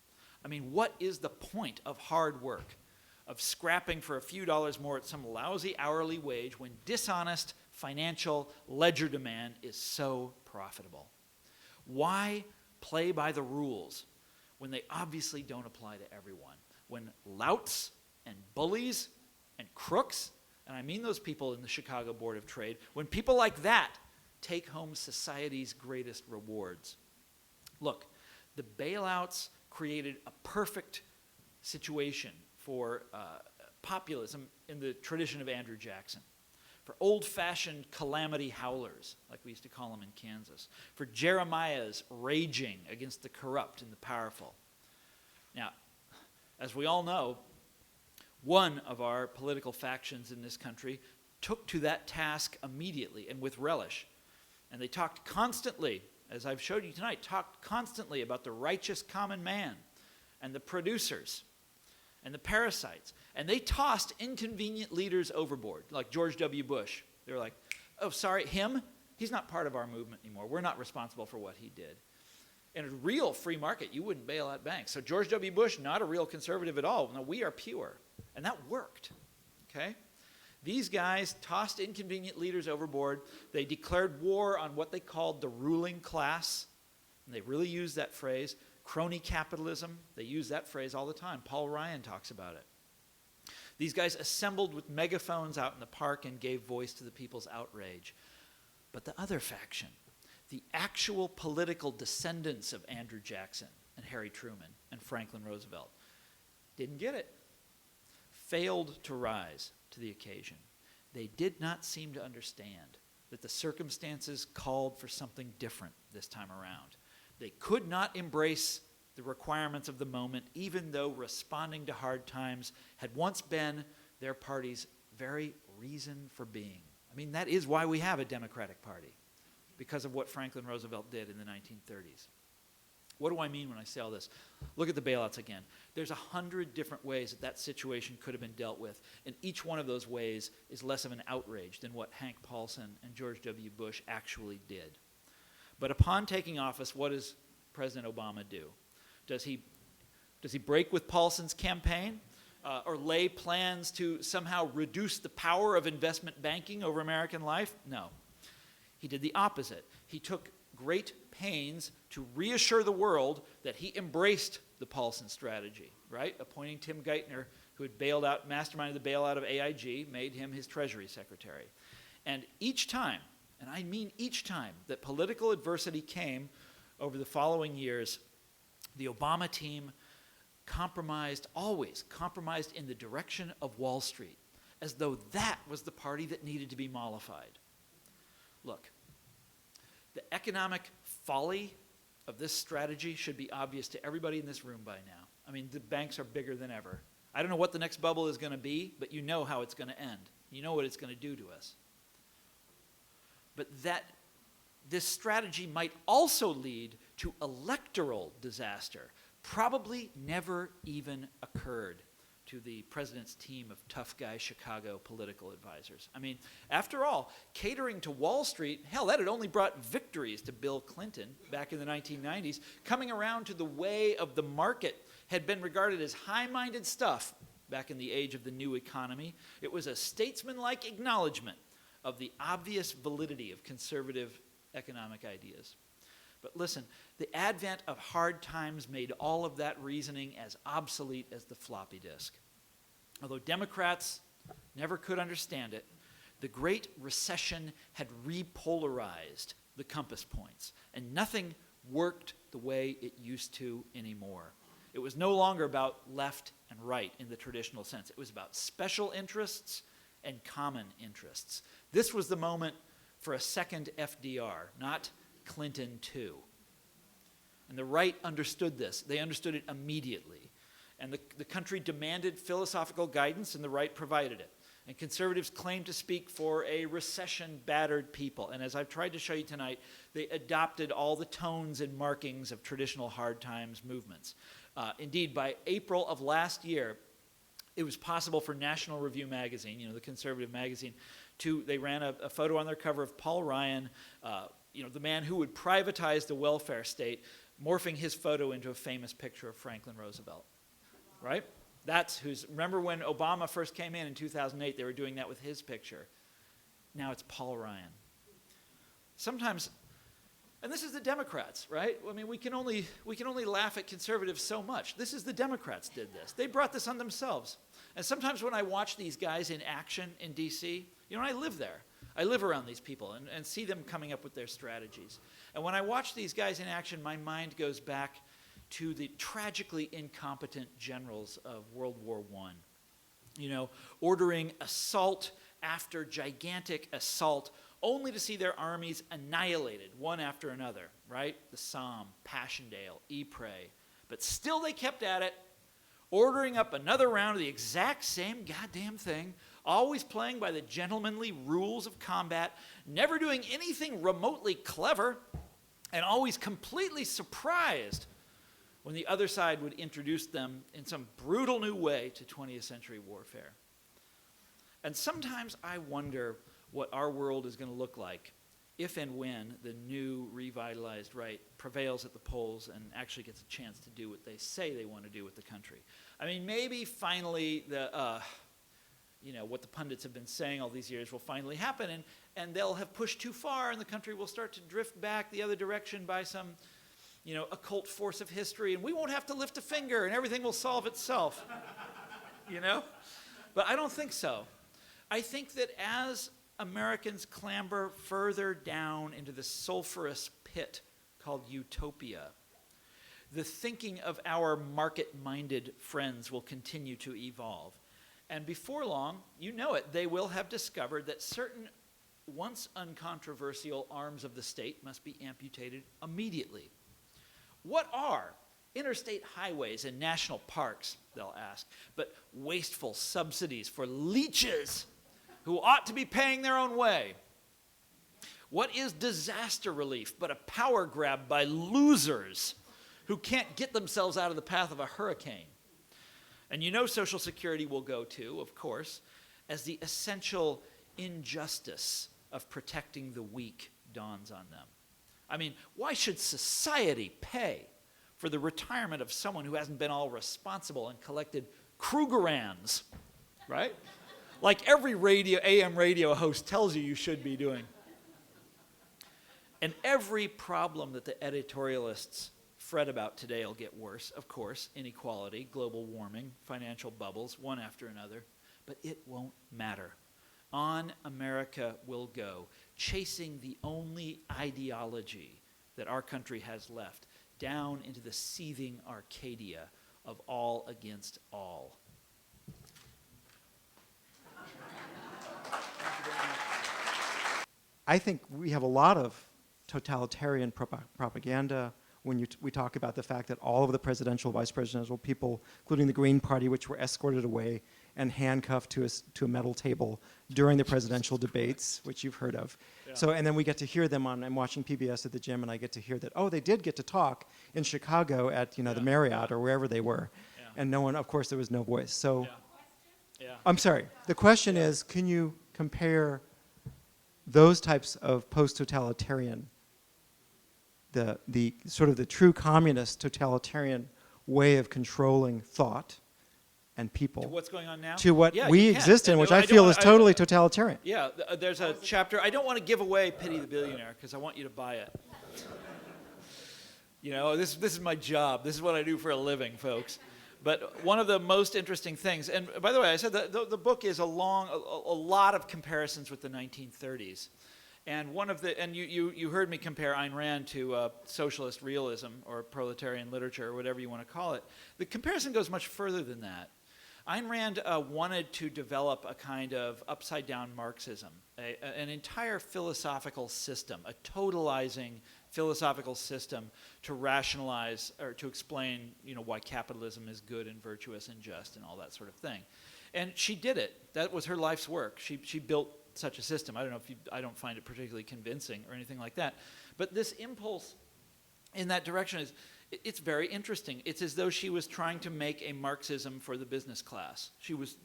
S1: I mean, what is the point of hard work, of scrapping for a few dollars more at some lousy hourly wage when dishonest financial ledger demand is so profitable? Why play by the rules when they obviously don't apply to everyone? When louts and bullies and crooks, and I mean those people in the Chicago Board of Trade, when people like that take home society's greatest rewards. Look, the bailouts created a perfect situation for populism in the tradition of Andrew Jackson, for old-fashioned calamity howlers, like we used to call them in Kansas, for Jeremiahs raging against the corrupt and the powerful. Now, as we all know, one of our political factions in this country took to that task immediately and with relish. And they talked constantly, as I've showed you tonight, talked constantly about the righteous common man and the producers and the parasites. And they tossed inconvenient leaders overboard, like George W. Bush. They were like, oh, sorry, him? He's not part of our movement anymore. We're not responsible for what he did. In a real free market, you wouldn't bail out banks. So George W. Bush, not a real conservative at all. No, we are pure. And that worked, okay? These guys tossed inconvenient leaders overboard. They declared war on what they called the ruling class. And they really used that phrase, crony capitalism. They use that phrase all the time. Paul Ryan talks about it. These guys assembled with megaphones out in the park and gave voice to the people's outrage. But the other faction, the actual political descendants of Andrew Jackson and Harry Truman and Franklin Roosevelt, didn't get it, failed to rise to the occasion. They did not seem to understand that the circumstances called for something different this time around. They could not embrace the requirements of the moment, even though responding to hard times had once been their party's very reason for being. I mean, that is why we have a Democratic Party, because of what Franklin Roosevelt did in the 1930s. What do I mean when I say all this? Look at the bailouts again. There's 100 different ways that that situation could have been dealt with, and each one of those ways is less of an outrage than what Hank Paulson and George W. Bush actually did. But upon taking office, what does President Obama do? Does he break with Paulson's campaign or lay plans to somehow reduce the power of investment banking over American life? No. He did the opposite. He took great pains to reassure the world that he embraced the Paulson strategy, right? Appointing Tim Geithner, who had masterminded the bailout of AIG, made him his Treasury Secretary. And each time, and I mean each time, that political adversity came over the following years, the Obama team always compromised in the direction of Wall Street, as though that was the party that needed to be mollified. Look, the economic folly of this strategy should be obvious to everybody in this room by now. I mean, the banks are bigger than ever. I don't know what the next bubble is going to be, but you know how it's going to end. You know what it's going to do to us. But that this strategy might also lead to electoral disaster probably never even occurred to the president's team of tough guy Chicago political advisors. I mean, after all, catering to Wall Street, hell, that had only brought victories to Bill Clinton back in the 1990s. Coming around to the way of the market had been regarded as high-minded stuff back in the age of the new economy. It was a statesman-like acknowledgement of the obvious validity of conservative economic ideas. But listen, the advent of hard times made all of that reasoning as obsolete as the floppy disk. Although Democrats never could understand it, the Great Recession had repolarized the compass points, and nothing worked the way it used to anymore. It was no longer about left and right in the traditional sense. It was about special interests and common interests. This was the moment for a second FDR, not Clinton II. And the right understood this. They understood it immediately. And the country demanded philosophical guidance, and the right provided it. And conservatives claimed to speak for a recession-battered people. And as I've tried to show you tonight, they adopted all the tones and markings of traditional hard times movements. Indeed, by April of last year, it was possible for National Review magazine, the conservative magazine, they ran a photo on their cover of Paul Ryan, the man who would privatize the welfare state, morphing his photo into a famous picture of Franklin Roosevelt, right? Remember when Obama first came in 2008, they were doing that with his picture. Now it's Paul Ryan. Sometimes, and this is the Democrats, right? I mean, we can only laugh at conservatives so much. This is the Democrats did this. They brought this on themselves. And sometimes when I watch these guys in action in D.C., I live there. I live around these people and see them coming up with their strategies. And when I watch these guys in action, my mind goes back to the tragically incompetent generals of World War I. Ordering assault after gigantic assault only to see their armies annihilated one after another, right? The Somme, Passchendaele, Ypres. But still they kept at it, ordering up another round of the exact same goddamn thing, always playing by the gentlemanly rules of combat, never doing anything remotely clever, and always completely surprised when the other side would introduce them in some brutal new way to 20th century warfare. And sometimes I wonder what our world is going to look like if and when the new revitalized right prevails at the polls and actually gets a chance to do what they say they want to do with the country. I mean, maybe finally what the pundits have been saying all these years will finally happen, and they'll have pushed too far, and the country will start to drift back the other direction by some, occult force of history, and we won't have to lift a finger, and everything will solve itself, But I don't think so. I think that as Americans clamber further down into the sulfurous pit called utopia, the thinking of our market-minded friends will continue to evolve. And before long, they will have discovered that certain once uncontroversial arms of the state must be amputated immediately. What are interstate highways and national parks, they'll ask, but wasteful subsidies for leeches who ought to be paying their own way? What is disaster relief but a power grab by losers who can't get themselves out of the path of a hurricane? And Social Security will go too, of course, as the essential injustice of protecting the weak dawns on them. I mean, why should society pay for the retirement of someone who hasn't been all responsible and collected Krugerrands, right? Like every AM radio host tells you should be doing. And every problem that the editorialists fret about today will get worse, of course: inequality, global warming, financial bubbles, one after another. But it won't matter. On America will go, chasing the only ideology that our country has left, down into the seething Arcadia of all against all.
S2: I think we have a lot of totalitarian propaganda when we talk about the fact that all of the presidential, vice presidential people, including the Green Party, which were escorted away and handcuffed to a metal table during the presidential debates, which you've heard of. Yeah. So, and then we get to hear them I'm watching PBS at the gym, and I get to hear that, they did get to talk in Chicago at, the Marriott or wherever they were. Yeah. And no one, of course, there was no voice. So, yeah. I'm sorry. The question is, can you compare those types of post-totalitarian, the sort of the true communist totalitarian way of controlling thought and people,
S1: to what's going on now,
S2: to what we exist in, which I feel is totally totalitarian.
S1: Yeah, there's a chapter. I don't want to give away Pity the Billionaire because I want you to buy it. This is my job. This is what I do for a living, folks. But one of the most interesting things, and by the way, I said that the book is a lot of comparisons with the 1930s. And you heard me compare Ayn Rand to socialist realism or proletarian literature or whatever you want to call it. The comparison goes much further than that. Ayn Rand wanted to develop a kind of upside-down Marxism, an entire philosophical system, a totalizing philosophical system to rationalize or to explain, why capitalism is good and virtuous and just and all that sort of thing. And she did it. That was her life's work. She built such a system. I don't find it particularly convincing or anything like that. But this impulse in that direction it's very interesting. It's as though she was trying to make a Marxism for the business class. She was,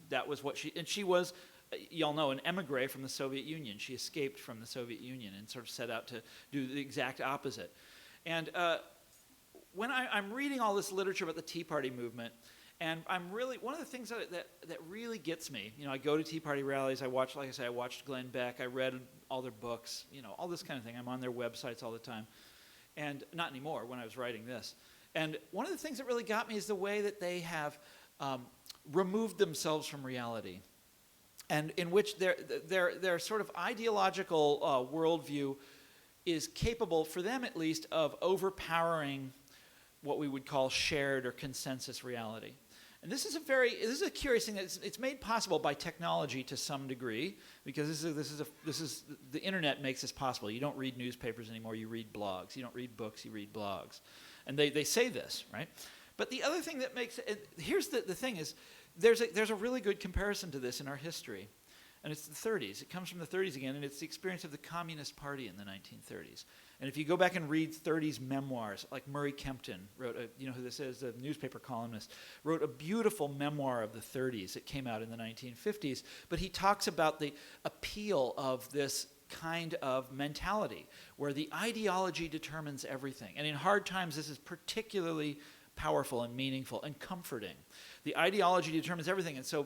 S1: y'all know, an emigre from the Soviet Union. She escaped from the Soviet Union and sort of set out to do the exact opposite. And when I'm reading all this literature about the Tea Party movement, and I'm really, one of the things that really gets me, I go to Tea Party rallies, I watched Glenn Beck, I read all their books, all this kind of thing. I'm on their websites all the time. And not anymore when I was writing this. And one of the things that really got me is the way that they have removed themselves from reality, and in which their sort of ideological worldview is capable, for them at least, of overpowering what we would call shared or consensus reality. And this is a curious thing. It's made possible by technology to some degree, because the internet makes this possible. You don't read newspapers anymore. You read blogs. You don't read books. You read blogs, and they say this, right? But the other thing that makes it, here's the thing is, there's a really good comparison to this in our history, and it's the 30s. It comes from the 30s again, and it's the experience of the Communist Party in the 1930s. And if you go back and read 30s memoirs, like Murray Kempton wrote, you know who this is, a newspaper columnist, wrote a beautiful memoir of the 30s. It came out in the 1950s, but he talks about the appeal of this kind of mentality where the ideology determines everything. And in hard times, this is particularly powerful and meaningful and comforting. The ideology determines everything. And so,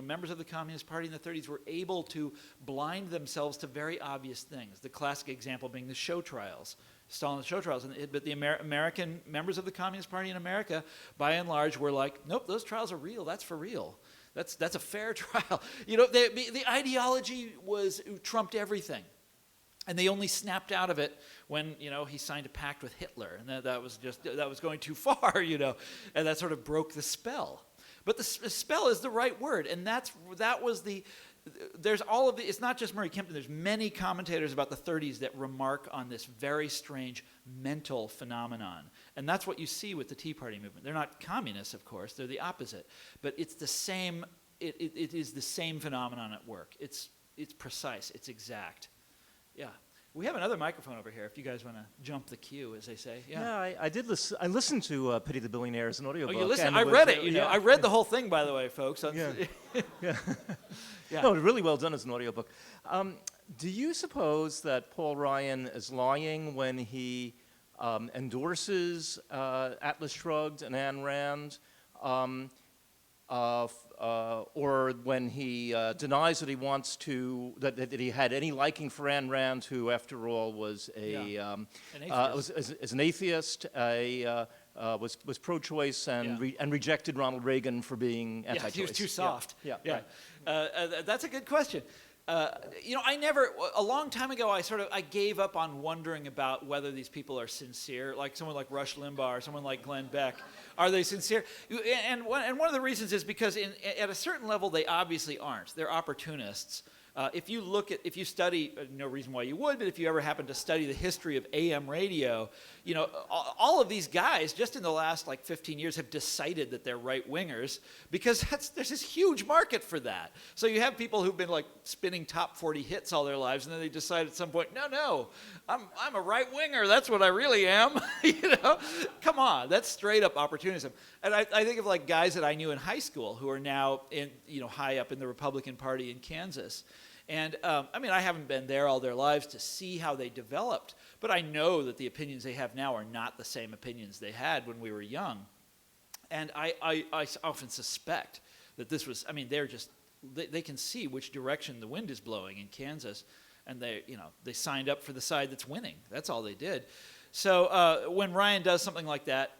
S1: members of the Communist Party in the 30s were able to blind themselves to very obvious things. The classic example being the show trials, Stalin's show trials. But the American members of the Communist Party in America, by and large, were like, nope, those trials are real. That's for real. That's a fair trial. The ideology trumped everything. And they only snapped out of it when, he signed a pact with Hitler, and that was going too far, and that sort of broke the spell. But the spell is the right word, and there's all of the, it's not just Murray Kempton, there's many commentators about the 30s that remark on this very strange mental phenomenon. And that's what you see with the Tea Party movement. They're not communists, of course, they're the opposite. But it's the same, it is the same phenomenon at work. It's precise, it's exact. Yeah. We have another microphone over here if you guys want to jump the queue, as they say.
S3: Yeah, I did listen. I listened to Pity the Billionaire as an audiobook.
S1: Oh, you listened? I read it, I read the whole thing, by the way, folks.
S3: Yeah.
S1: Yeah.
S3: No, really well done as an audiobook. Do you suppose that Paul Ryan is lying when he endorses Atlas Shrugged and Ayn Rand, or when he denies that he wants to, that he had any liking for Ayn Rand, who, after all, was an atheist, was pro-choice and rejected Ronald Reagan for being anti-choice?
S1: He was too soft.
S3: Yeah.
S1: Right. That's a good question. A long time ago, I gave up on wondering about whether these people are sincere, like someone like Rush Limbaugh or someone like Glenn Beck. Are they sincere? And one of the reasons is because at a certain level, they obviously aren't. They're opportunists. If you study, no reason why you would, but if you ever happen to study the history of AM radio, all of these guys just in the last 15 years have decided that they're right-wingers because there's this huge market for that. So you have people who've been spinning top 40 hits all their lives, and then they decide at some point, no, I'm a right-winger. That's what I really am. Come on, that's straight up opportunism. And I think of guys that I knew in high school who are now high up in the Republican Party in Kansas. And I haven't been there all their lives to see how they developed, but I know that the opinions they have now are not the same opinions they had when we were young. And I often suspect that this was, they can see which direction the wind is blowing in Kansas, and they signed up for the side that's winning. That's all they did. So when Ryan does something like that,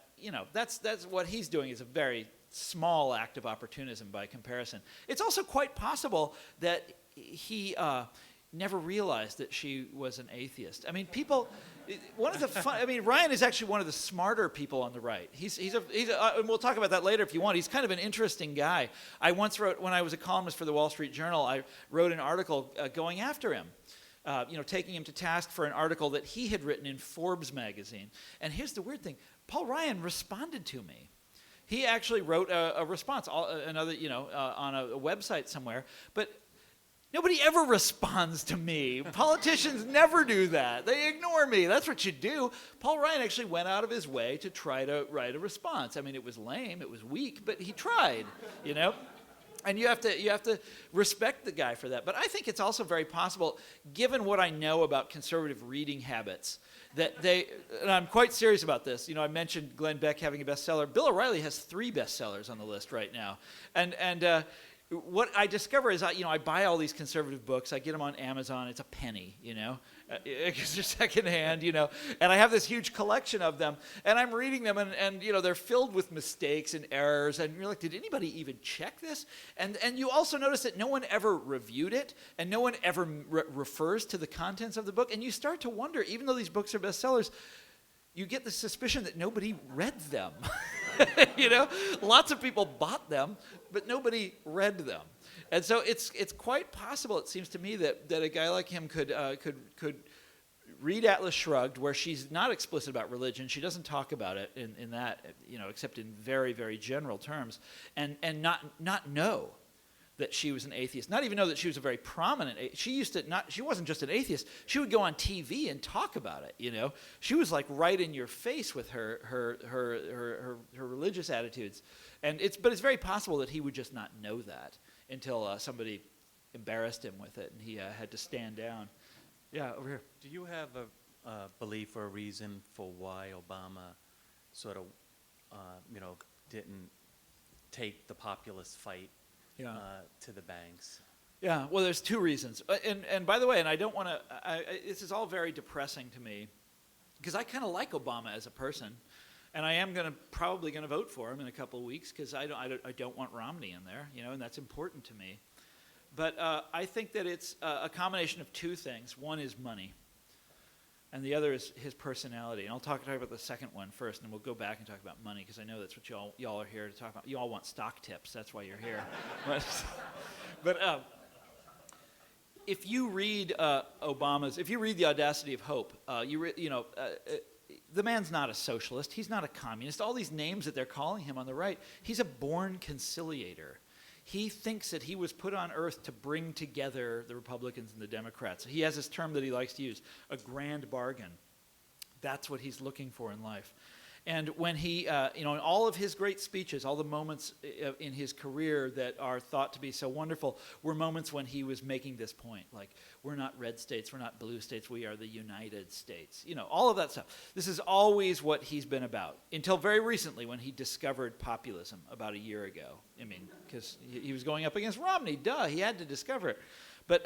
S1: that's what he's doing is a very small act of opportunism by comparison. It's also quite possible that he never realized that she was an atheist. Ryan is actually one of the smarter people on the right. And we'll talk about that later if you want. He's kind of an interesting guy. I once wrote, when I was a columnist for the Wall Street Journal, I wrote an article going after him. Taking him to task for an article that he had written in Forbes magazine. And here's the weird thing. Paul Ryan responded to me. He actually wrote a response, on a website somewhere. But nobody ever responds to me. Politicians never do that. They ignore me. That's what you do. Paul Ryan actually went out of his way to try to write a response. It was lame. It was weak. But he tried, And you have to respect the guy for that. But I think it's also very possible, given what I know about conservative reading habits, that and I'm quite serious about this. I mentioned Glenn Beck having a bestseller. Bill O'Reilly has 3 bestsellers on the list right now. And what I discover is, I buy all these conservative books. I get them on Amazon. It's a penny, because they're secondhand, and I have this huge collection of them, and I'm reading them, and they're filled with mistakes and errors, and you're like, did anybody even check this? And you also notice that no one ever reviewed it, and no one ever refers to the contents of the book, and you start to wonder, even though these books are bestsellers, you get the suspicion that nobody read them. Lots of people bought them, but nobody read them. And so it's quite possible, it seems to me, that a guy like him could read Atlas Shrugged, where she's not explicit about religion. She doesn't talk about it in that, except in very, very general terms, and not know that she was an atheist. Not even know that she was a very prominent. She wasn't just an atheist. She would go on TV and talk about it. She was right in your face with her religious attitudes, but it's very possible that he would just not know that until somebody embarrassed him with it, and he had to stand down. Yeah, over here.
S4: Do you have a belief or a reason for why Obama sort of, didn't take the populist fight to the banks?
S1: Yeah, well, there's two reasons. And by the way, and I don't want to, this is all very depressing to me, because I kind of like Obama as a person, and I am probably going to vote for him in a couple of weeks, because I don't want Romney in there, and that's important to me. But I think that it's a combination of two things. One is money, and the other is his personality. And I'll talk about the second one first, and then we'll go back and talk about money, because I know that's what y'all are here to talk about. You all want stock tips. That's why you're here. But if you read if you read The Audacity of Hope, the man's not a socialist. He's not a communist. All these names that they're calling him on the right, he's a born conciliator. He thinks that he was put on earth to bring together the Republicans and the Democrats. He has this term that he likes to use, a grand bargain. That's what he's looking for in life. And when he, in all of his great speeches, all the moments in his career that are thought to be so wonderful were moments when he was making this point, like, we're not red states, we're not blue states, we are the United States. All of that stuff. This is always what he's been about, until very recently when he discovered populism about a year ago. I mean, because he was going up against Romney, duh, he had to discover it. But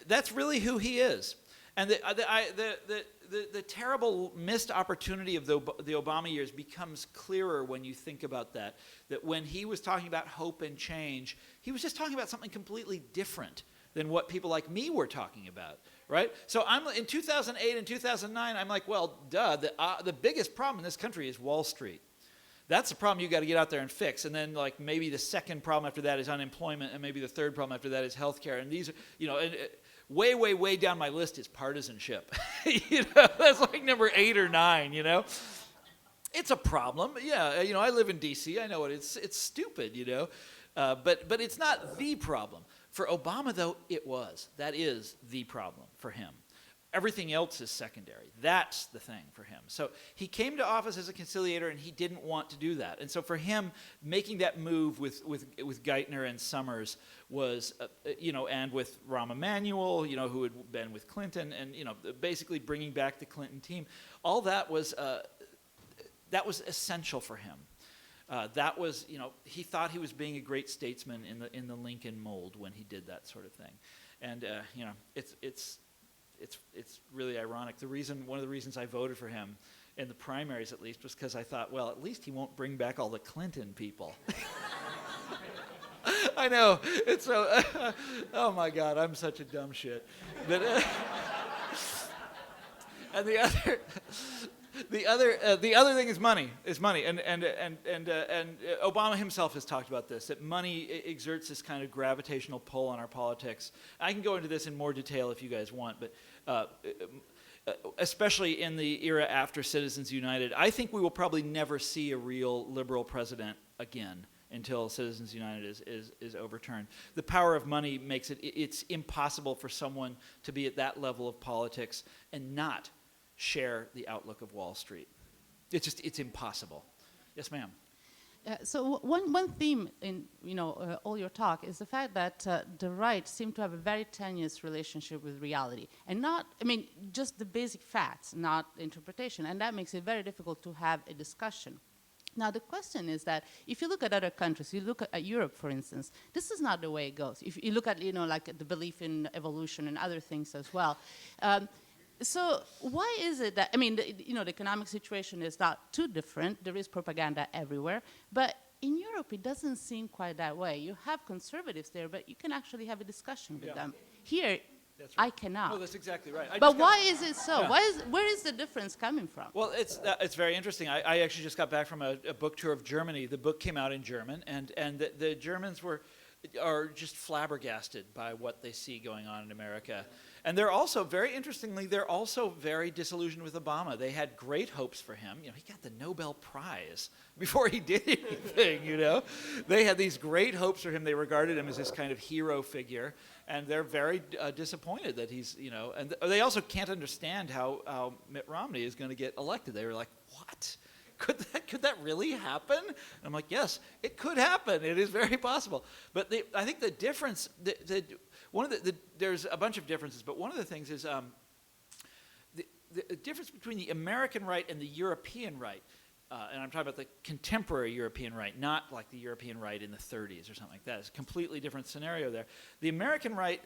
S1: that's really who he is. And the terrible missed opportunity of the Obama years becomes clearer when you think about that when he was talking about hope and change, he was just talking about something completely different than what people like me were talking about, right? So in 2008 and 2009, I'm like, well, duh, the biggest problem in this country is Wall Street. That's the problem you got to get out there and fix. And then, like, maybe the second problem after that is unemployment, and maybe the third problem after that is healthcare. And these are, way, way, way down my list is partisanship. That's like number 8 or 9, It's a problem. Yeah, I live in D.C. I know it's stupid, but it's not the problem. For Obama, though, it was. That is the problem for him. Everything else is secondary. That's the thing for him. So he came to office as a conciliator, and he didn't want to do that. And so for him, making that move with Geithner and Summers was, and with Rahm Emanuel, who had been with Clinton, and basically bringing back the Clinton team, all that was essential for him. That was, he thought he was being a great statesman in the Lincoln mold when he did that sort of thing, and it's really ironic. One of the reasons I voted for him, in the primaries at least, was because I thought, well, at least he won't bring back all the Clinton people. I know, it's so, oh my God, I'm such a dumb shit. But, and the other thing is money, and Obama himself has talked about this, that money exerts this kind of gravitational pull on our politics. I can go into this in more detail if you guys want, but especially in the era after Citizens United, I think we will probably never see a real liberal president again until Citizens United is overturned. The power of money makes it's impossible for someone to be at that level of politics and not share the outlook of Wall Street. It's impossible. Yes, ma'am.
S5: So one theme in all your talk is the fact that the right seem to have a very tenuous relationship with reality, and just the basic facts, not interpretation, and that makes it very difficult to have a discussion. Now the question is that if you look at other countries, you look at Europe, for instance, this is not the way it goes. If you look at like the belief in evolution and other things as well. So why is it that, the economic situation is not too different. There is propaganda everywhere. But in Europe, it doesn't seem quite that way. You have conservatives there, but you can actually have a discussion with them. Here, that's right. I cannot.
S1: No, that's exactly right.
S5: But why is it so?
S1: Yeah.
S5: Where is the difference coming from?
S1: Well, it's very interesting. I actually just got back from a book tour of Germany. The book came out in German, and the Germans are just flabbergasted by what they see going on in America. And they're also, very interestingly, very disillusioned with Obama. They had great hopes for him. He got the Nobel Prize before he did anything, They had these great hopes for him. They regarded him as this kind of hero figure. And they're very disappointed that he's, and they also can't understand how Mitt Romney is going to get elected. They were like, what? Could that really happen? And I'm like, yes, it could happen. It is very possible. But I think the difference, one of there's a bunch of differences, but one of the things is the difference between the American right and the European right, and I'm talking about the contemporary European right, not like the European right in the 30s or something like that. It's a completely different scenario there. The American right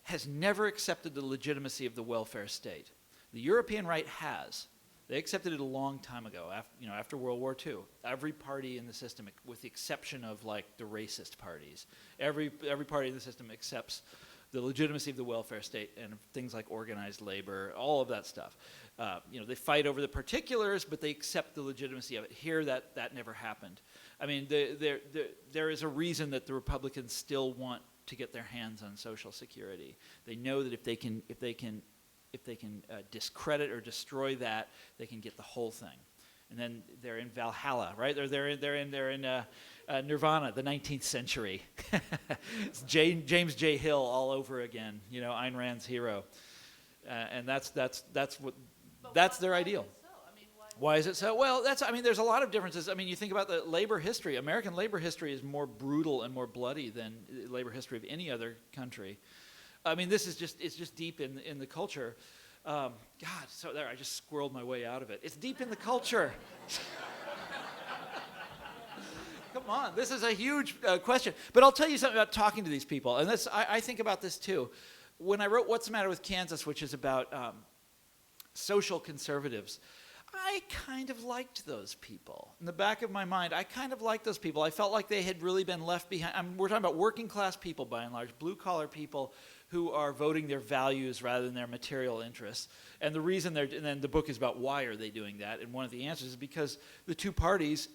S1: has never accepted the legitimacy of the welfare state. The European right has. They accepted it a long time ago, after World War II. Every party in the system, with the exception of like the racist parties, every party in the system accepts the legitimacy of the welfare state and things like organized labor, all of that stuff. They fight over the particulars, but they accept the legitimacy of it. Here, that never happened. I mean, there is a reason that the Republicans still want to get their hands on Social Security. They know that if they can discredit or destroy that, they can get the whole thing. And then they're in Valhalla, right? They're in Nirvana, the 19th century. It's James J. Hill all over again. Ayn Rand's hero, and that's their ideal. Why is it so? Well, there's a lot of differences. I mean, you think about the labor history. American labor history is more brutal and more bloody than labor history of any other country. I mean, it's just deep in the culture. So there, I just squirreled my way out of it. It's deep in the culture. Come on, this is a huge question. But I'll tell you something about talking to these people, and I think about this too. When I wrote What's the Matter with Kansas, which is about social conservatives, I kind of liked those people. In the back of my mind, I kind of liked those people. I felt like they had really been left behind. We're talking about working class people by and large, blue collar people who are voting their values rather than their material interests. And the reason and then the book is about why are they doing that. And one of the answers is because the two parties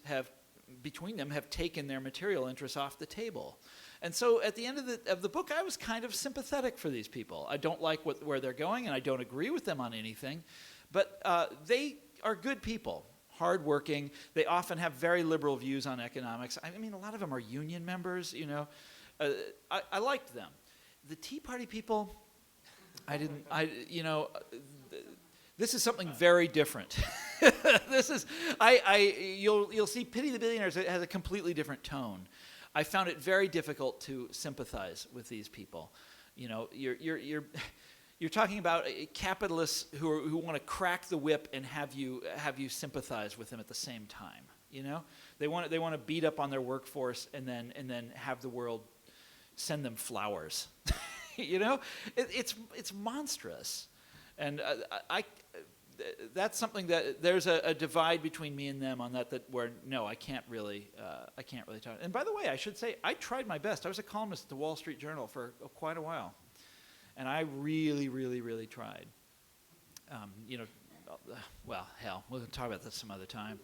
S1: between them have taken their material interests off the table. And so at the end of the book, I was kind of sympathetic for these people. I don't like where they're going, and I don't agree with them on anything. But they are good people, hardworking. They often have very liberal views on economics. I mean, a lot of them are union members, I liked them. The Tea Party people, this is something very different. You'll see Pity the Billionaires, it has a completely different tone. I found it very difficult to sympathize with these people. You're talking about capitalists who want to crack the whip and have you sympathize with them at the same time. They want to beat up on their workforce and then have the world send them flowers. It's monstrous, and that's something that there's a divide between me and them on that where no, I can't really talk. And by the way, I should say I tried my best. I was a columnist at the Wall Street Journal for quite a while. And I really, really, really tried. Well, hell, we'll talk about this some other time.